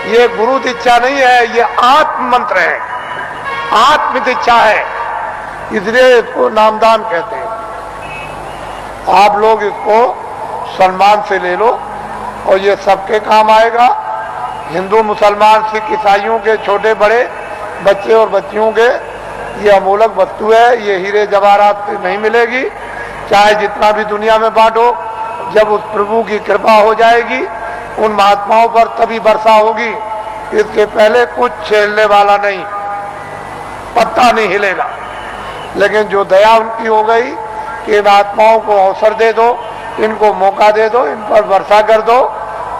ये गुरु दीक्षा नहीं है, ये आत्म मंत्र है, आत्म दीक्षा है, इसलिए इसको नामदान कहते हैं। आप लोग इसको सम्मान से ले लो और ये सबके काम आएगा। हिंदू, मुसलमान, सिख, ईसाइयों के छोटे बड़े बच्चे और बच्चियों के ये अमूलक वस्तु है, ये हीरे जवाहरात से नहीं मिलेगी। चाहे जितना भी दुनिया में बांटो, जब उस प्रभु की कृपा हो जाएगी उन महात्माओं पर तभी वर्षा होगी। इसके पहले कुछ छेड़ने वाला नहीं, पत्ता नहीं हिलेगा। लेकिन जो दया उनकी हो गई कि इन आत्माओं को अवसर दे दो, इनको मौका दे दो, इन पर वर्षा कर दो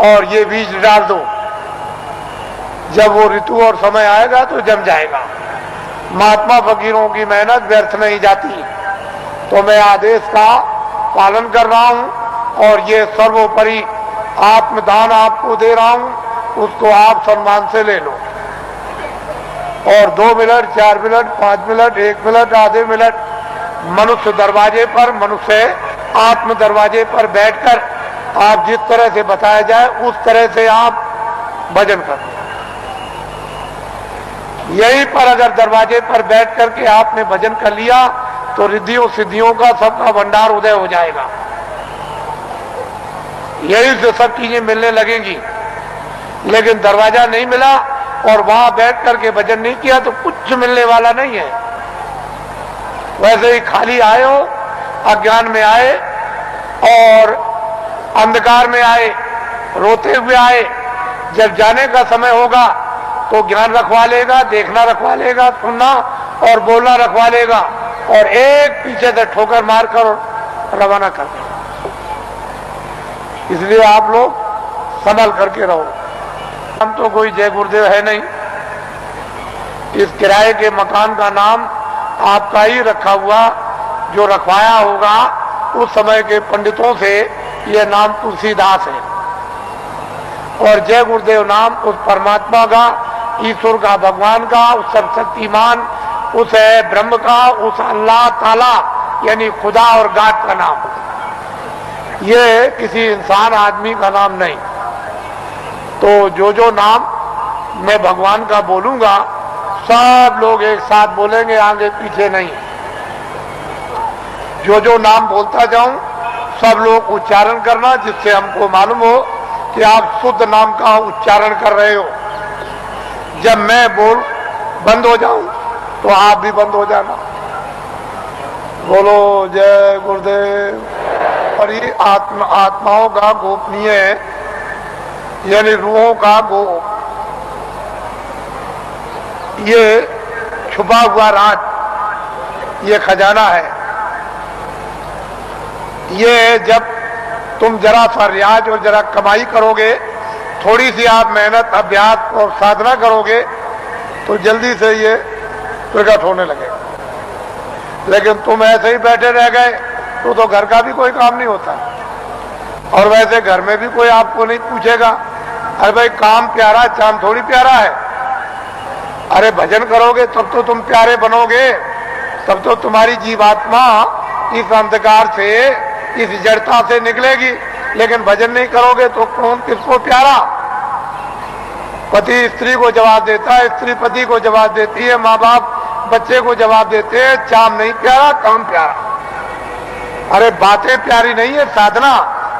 और ये बीज डाल दो, जब वो ऋतु और समय आएगा तो जम जाएगा। महात्मा फकीरों की मेहनत व्यर्थ नहीं जाती। तो मैं आदेश का पालन कर रहा हूं और ये सर्वोपरि आत्मदान आपको दे रहा हूं, उसको आप सम्मान से ले लो। और 2 मिनट, 4 मिनट, 5 मिनट, 1 मिनट, आधे मिनट मनुष्य दरवाजे पर, मनुष्य आत्म दरवाजे पर बैठकर आप जिस तरह से बताया जाए उस तरह से आप भजन करो। यहीं पर अगर दरवाजे पर बैठ करके आपने भजन कर लिया तो रिद्धियों सिद्धियों का सबका भंडार उदय हो जाएगा। यही से सब चीजें मिलने लगेंगी। लेकिन दरवाजा नहीं मिला और वहां बैठ करके भजन नहीं किया तो कुछ मिलने वाला नहीं है। वैसे ही खाली आए हो, अज्ञान में आए और अंधकार में आए, रोते हुए आए। जब जाने का समय होगा तो ज्ञान रखवा लेगा, देखना रखवा लेगा, सुनना और बोलना रखवा लेगा और एक पीछे से ठोकर मारकर रवाना कर देगा। इसलिए आप लोग संभल करके रहो। हम तो कोई जय गुरुदेव है नहीं। इस किराए के मकान का नाम आपका ही रखा हुआ, जो रखवाया होगा उस समय के पंडितों से, यह नाम तुलसीदास है। और जय गुरुदेव नाम उस परमात्मा का, ईश्वर का, भगवान का, उस सर्वशक्तिमान, उस ब्रह्म का, उस अल्लाह ताला यानी खुदा और गाड का नाम। ये किसी इंसान आदमी का नाम नहीं। तो जो नाम मैं भगवान का बोलूंगा सब लोग एक साथ बोलेंगे, आगे पीछे नहीं। जो नाम बोलता जाऊं सब लोग उच्चारण करना, जिससे हमको मालूम हो कि आप शुद्ध नाम का उच्चारण कर रहे हो। जब मैं बोल बंद हो जाऊं तो आप भी बंद हो जाना। बोलो जय गुरुदेव। और ये आत्माओं का गोपनीय यानी रूहों का ये छुपा हुआ राज, ये खजाना है। ये जब तुम जरा सा रियाज और जरा कमाई करोगे, थोड़ी सी आप मेहनत, अभ्यास और साधना करोगे तो जल्दी से ये प्रकट होने लगेगा। लेकिन तुम ऐसे ही बैठे रह गए तो घर का भी कोई काम नहीं होता। और वैसे घर में भी कोई आपको नहीं पूछेगा, अरे भाई काम प्यारा, चांद थोड़ी प्यारा है। अरे भजन करोगे तब तो तुम प्यारे बनोगे, तब तो तुम्हारी जीवात्मा इस अंधकार से, इस जड़ता से निकलेगी। लेकिन भजन नहीं करोगे तो कौन किसको प्यारा? पति स्त्री को जवाब देता है, स्त्री पति को जवाब देती है, माँ बाप बच्चे को जवाब देते हैं। चाम नहीं प्यारा, काम प्यारा। अरे बातें प्यारी नहीं है, साधना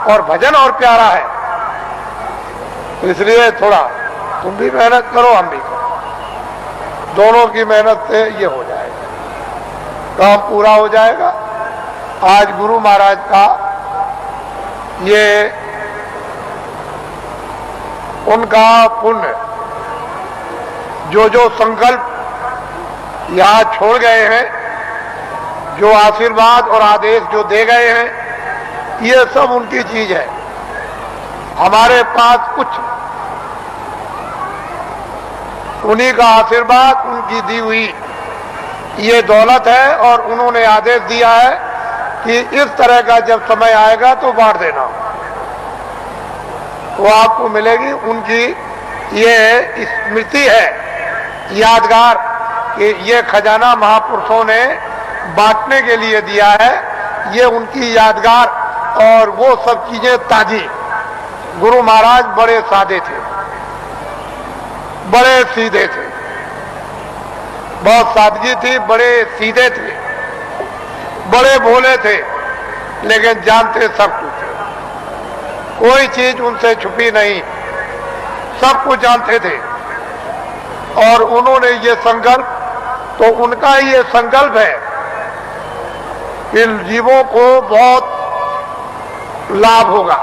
और भजन और प्यारा है। इसलिए थोड़ा तुम भी मेहनत करो, हम भी करो, दोनों की मेहनत से ये हो जाएगा, काम पूरा हो जाएगा। आज गुरु महाराज का ये उनका पुण्य, जो संकल्प यहां छोड़ गए हैं, जो आशीर्वाद और आदेश जो दे गए हैं, ये सब उनकी चीज है। हमारे पास कुछ उन्हीं का आशीर्वाद, उनकी दी हुई ये दौलत है। और उन्होंने आदेश दिया है कि इस तरह का जब समय आएगा तो बांट देना, वो आपको मिलेगी। उनकी ये स्मृति है, यादगार, कि ये खजाना महापुरुषों ने बांटने के लिए दिया है। ये उनकी यादगार और वो सब चीजें ताजी। गुरु महाराज बड़े सादे थे, बड़े सीधे थे, बहुत सादगी थी, बड़े सीधे थे, बड़े भोले थे, लेकिन जानते सब कुछ थे। कोई चीज उनसे छुपी नहीं, सब कुछ जानते थे। और उन्होंने ये संकल्प, तो उनका ये संकल्प है कि जीवों को बहुत लाभ होगा,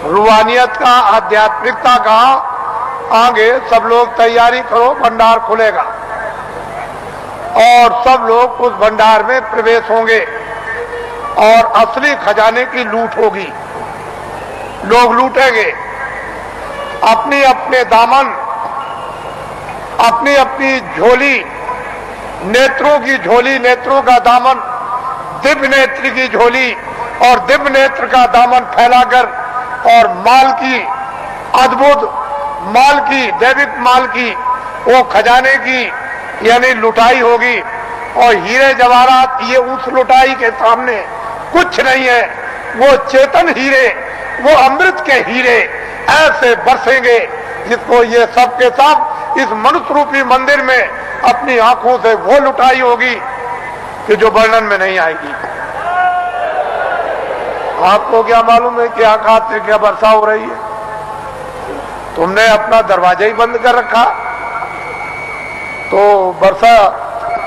रूहानियत का, आध्यात्मिकता का। आगे सब लोग तैयारी करो, भंडार खुलेगा और सब लोग उस भंडार में प्रवेश होंगे और असली खजाने की लूट होगी। लोग लूटेंगे अपनी अपने दामन, अपनी अपनी झोली, नेत्रों की झोली, नेत्रों का दामन, दिव्य नेत्र की झोली और दिव्य नेत्र का दामन फैलाकर, और माल की, अद्भुत माल की, दैविक माल की, वो खजाने की यानी लुटाई होगी। और हीरे जवाहरात ये उस लुटाई के सामने कुछ नहीं है। वो चेतन हीरे, वो अमृत के हीरे ऐसे बरसेंगे जिसको ये सब के सब इस मनुष्य रूपी मंदिर में अपनी आंखों से वो लुटाई होगी कि जो वर्णन में नहीं आएगी। आपको क्या मालूम है कि आकाश से क्या वर्षा हो रही है? तुमने अपना दरवाजा ही बंद कर रखा, तो वर्षा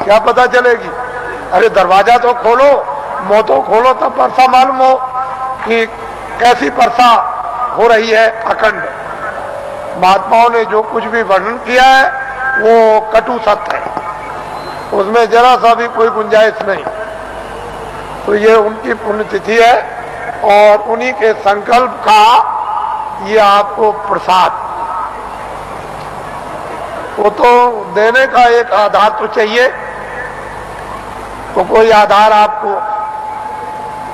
क्या पता चलेगी? अरे दरवाजा तो खोलो, मुंह तो खोलो, तब वर्षा मालूम हो कि कैसी वर्षा हो रही है अखंड। महात्माओं ने जो कुछ भी वर्णन किया है वो कटु सत्य है, उसमें जरा सा भी कोई गुंजाइश नहीं। तो ये उनकी पुण्यतिथि है और उन्हीं के संकल्प का ये आपको प्रसाद। वो तो देने का एक आधार तो चाहिए, तो कोई आधार आपको,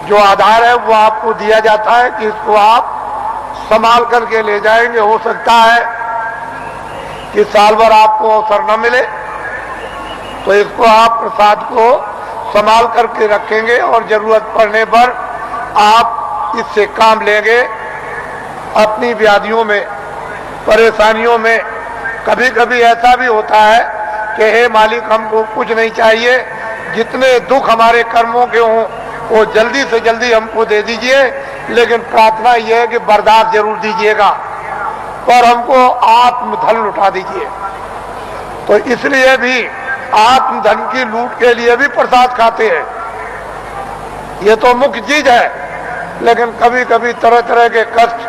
जो आधार है वो आपको दिया जाता है कि इसको आप संभाल करके ले जाएंगे। हो सकता है कि साल भर आपको अवसर न मिले, तो इसको आप प्रसाद को संभाल करके रखेंगे और जरूरत पड़ने पर आप इससे काम लेंगे। अपनी व्याधियों में, परेशानियों में कभी कभी ऐसा भी होता है कि हे मालिक, हमको कुछ नहीं चाहिए, जितने दुख हमारे कर्मों के हों वो जल्दी से जल्दी हमको दे दीजिए, लेकिन प्रार्थना यह है कि बर्दाश्त जरूर दीजिएगा, पर हमको आत्मधन लुटा दीजिए। तो इसलिए भी आत्मधन की लूट के लिए भी प्रसाद खाते हैं। ये तो मुख्य चीज है, लेकिन कभी कभी तरह तरह के कष्ट,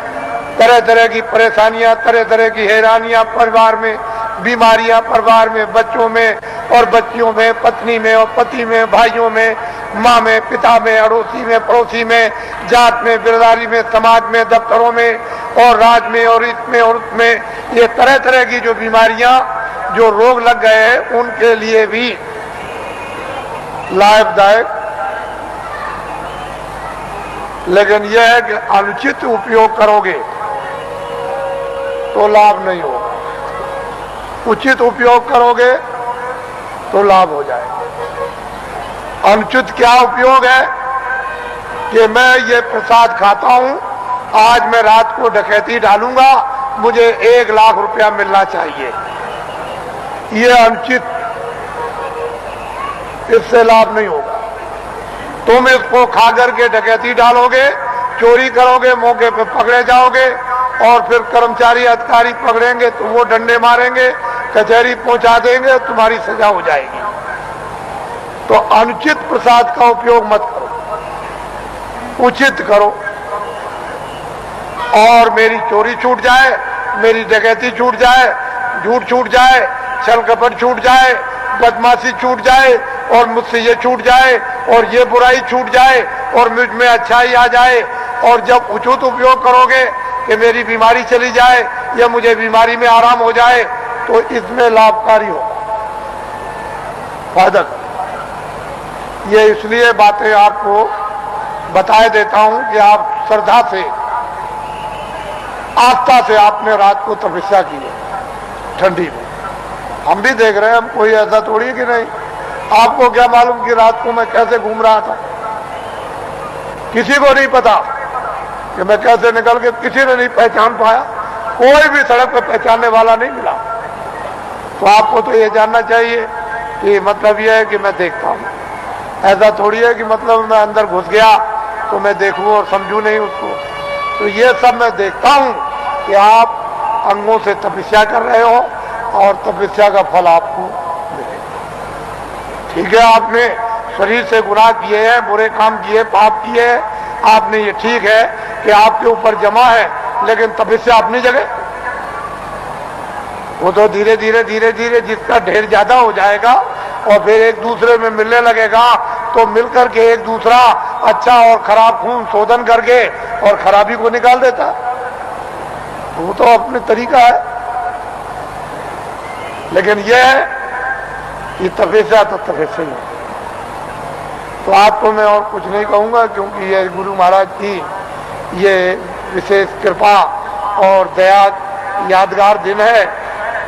तरह तरह की परेशानियां, तरह तरह की हैरानियां परिवार में, बीमारियां परिवार में, बच्चों में और बच्चियों में, पत्नी में और पति में, भाइयों में, माँ में, पिता में, अड़ोसी में, पड़ोसी में, जात में, बिरदारी में, समाज में, दफ्तरों में और राज में और इसमें और उसमें, ये तरह तरह की जो बीमारियां, जो रोग लग गए हैं, उनके लिए भी लाभदायक। लेकिन यह है कि अनुचित उपयोग करोगे तो लाभ नहीं होगा, उचित उपयोग करोगे तो लाभ हो जाएगा। अनुचित क्या उपयोग है कि मैं ये प्रसाद खाता हूं, आज मैं रात को डकैती डालूंगा, मुझे 1 लाख रुपया मिलना चाहिए, ये अनुचित, इससे लाभ नहीं होगा। तुम इसको खा करके डकैती डालोगे, चोरी करोगे, मौके पे पकड़े जाओगे और फिर कर्मचारी अधिकारी पकड़ेंगे तो वो डंडे मारेंगे, कचहरी पहुंचा देंगे, तुम्हारी सजा हो जाएगी। तो अनुचित प्रसाद का उपयोग मत करो, उचित करो। और मेरी चोरी छूट जाए, मेरी डकैती छूट जाए, झूठ छूट जाए, छल कपट छूट जाए, बदमाशी छूट जाए और मुझसे ये छूट जाए और ये बुराई छूट जाए और मुझ में अच्छाई आ जाए, और जब उचित उपयोग करोगे कि मेरी बीमारी चली जाए या मुझे बीमारी में आराम हो जाए, तो इसमें लाभकारी होगा, फायदा। ये इसलिए बातें आपको बताए देता हूं कि आप श्रद्धा से, आस्था से आपने रात को तपस्या की है ठंडी में। हम भी देख रहे हैं, हम कोई ऐसा थोड़ी कि नहीं। आपको क्या मालूम कि रात को मैं कैसे घूम रहा था? किसी को नहीं पता कि मैं कैसे निकल के, किसी ने नहीं पहचान पाया। कोई भी सड़क पर पहचानने वाला नहीं मिला। तो आपको तो ये जानना चाहिए कि मतलब ये है कि मैं देखता हूँ, ऐसा थोड़ी है कि मतलब मैं अंदर घुस गया तो मैं देखूं और समझूं नहीं उसको। तो ये सब मैं देखता हूं कि आप अंगों से तपस्या कर रहे हो और तपस्या का फल आपको मिलेगा। ठीक है, आपने शरीर से गुनाह किए हैं, बुरे काम किए, पाप किए हैं, आपने, ये ठीक है कि आपके ऊपर जमा है, लेकिन तपस्या अपनी जगह। वो तो धीरे धीरे धीरे धीरे जिसका ढेर ज्यादा हो जाएगा और फिर एक दूसरे में मिलने लगेगा, तो मिलकर के एक दूसरा अच्छा और खराब खून शोधन करके और खराबी को निकाल देता। वो तो अपने तरीका है। लेकिन यह है कि तपस्या तो तपस्या ही है। तो आपको मैं और कुछ नहीं कहूंगा, क्योंकि ये गुरु महाराज की ये विशेष कृपा और दया यादगार दिन है।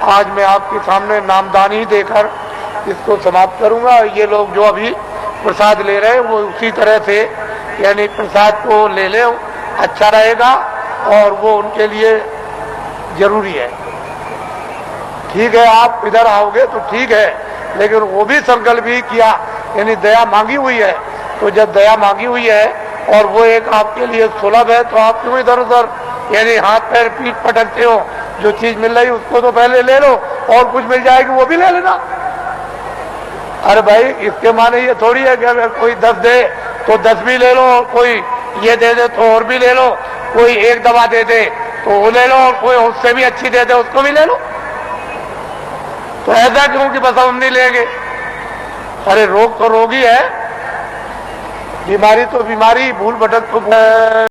आज मैं आपके सामने नामदानी देकर इसको समाप्त करूंगा। ये लोग जो अभी प्रसाद ले रहे हैं वो उसी तरह से, यानी प्रसाद को ले लें, अच्छा रहेगा और वो उनके लिए जरूरी है। ठीक है, आप इधर आओगे तो ठीक है, लेकिन वो भी संकल्प ही किया, यानी दया मांगी हुई है। तो जब दया मांगी हुई है और वो एक आपके लिए सुलभ है, तो आप क्यों इधर उधर यानी हाथ पैर पीठ पटकते हो? जो चीज मिल रही उसको तो पहले ले लो, और कुछ मिल जाएगी वो भी ले लेना। अरे भाई, इसके माने ये थोड़ी है कि अगर कोई 10 दे तो 10 भी ले लो, और कोई ये दे दे तो और भी ले लो, कोई एक दवा दे दे तो वो ले लो, और कोई उससे भी अच्छी दे दे उसको भी ले लो। तो ऐसा क्यों कि बस हम नहीं लेंगे? अरे रोग तो रोग ही है, बीमारी तो बीमारी, भूल भटक तो